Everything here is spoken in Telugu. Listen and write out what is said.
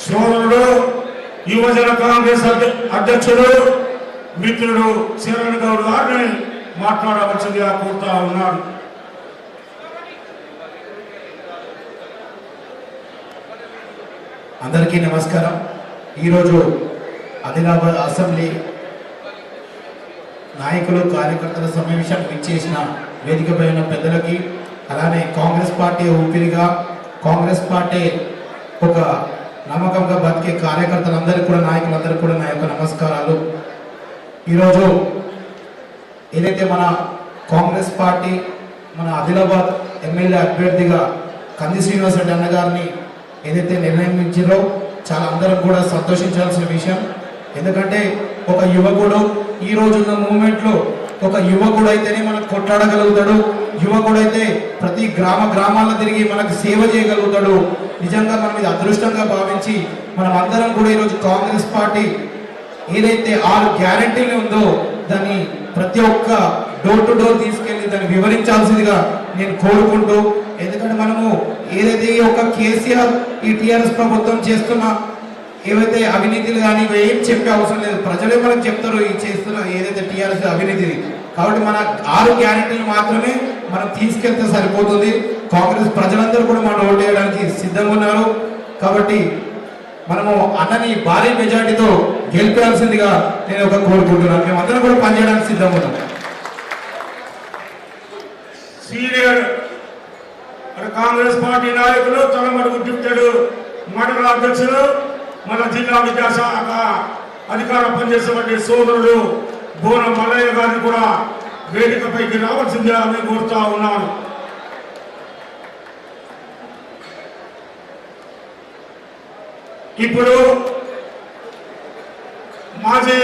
సోదరుడు యువజన కాంగ్రెస్ అధ్యక్షుడు మిత్రుడు శరణ్ గౌడ్ గారిని మాట్లాడవలసిందిగా కోరుతా ఉన్నాను. అందరికీ నమస్కారం. ఈరోజు ఆదిలాబాద్ అసెంబ్లీ నాయకులు కార్యకర్తల సమావేశానికి ఇచ్చేసిన వేదికపై ఉన్న పెద్దలకి, అలానే కాంగ్రెస్ పార్టీ ఊపిరిగా కాంగ్రెస్ పార్టీ ఒక నమ్మకంగా బతికే కార్యకర్తలందరికీ కూడా, నాయకులందరికీ కూడా నా యొక్క నమస్కారాలు. ఈరోజు ఏదైతే మన కాంగ్రెస్ పార్టీ మన ఆదిలాబాద్ ఎమ్మెల్యే అభ్యర్థిగా కంది శ్రీనివాస్ రెడ్డి అన్నగారిని ఏదైతే నిర్ణయించారో చాలా అందరం కూడా సంతోషించాల్సిన విషయం. ఎందుకంటే ఒక యువకుడు ఈ రోజున్న మూమెంట్లో ఒక యువకుడు అయితేనే మనకు కొట్లాడగలుగుతాడు, యువకుడు అయితే ప్రతి గ్రామాల్లో తిరిగి మనకు సేవ చేయగలుగుతాడు. నిజంగా మనం ఇది అదృష్టంగా భావించి మనం అందరం కూడా ఈరోజు కాంగ్రెస్ పార్టీ ఏదైతే 6 గ్యారెంటీలు ఉందో దాన్ని ప్రతి ఒక్క డోర్ టు డోర్ తీసుకెళ్లి దాన్ని వివరించాల్సిందిగా నేను కోరుకుంటూ, ఎందుకంటే మనము ఏదైతే ఒక కేసీఆర్ ఈ టీఆర్ఎస్ ప్రభుత్వం చేస్తున్న ఏవైతే అవినీతిలు కానీ ఏం చెప్పే అవసరం లేదు, ప్రజలే మనకు చెప్తారు ఈ చేస్తున్న ఏదైతే టీఆర్ఎస్ అవినీతిని. కాబట్టి మన 6 గ్యారెంటీలు మాత్రమే మనం తీసుకెళ్తే సరిపోతుంది. కాంగ్రెస్ ప్రజలందరూ కూడా మనం ఓటు వేయడానికి సిద్ధంగా ఉన్నారు. కాబట్టి మనము అన్నని భారీ మెజార్టీతో గెలిపించాల్సిందిగా నేను ఒక కోరుకుంటున్నాను. మేము అందరం కూడా పనిచేయడానికి సిద్ధంగా ఉన్నాం. సీనియర్ కాంగ్రెస్ పార్టీ నాయకులు తలమడుగు డిప్యూటీ మండల అధ్యక్షులు మన జిల్లా విద్యాశాఖ అధికారం పనిచేసేటువంటి సోదరుడు బోన మల్లయ్య గారిని కూడా వేదికపైకి రావాల్సిందిగా నేను కోరుతా ఉన్నాను. ఇప్పుడు మాజీ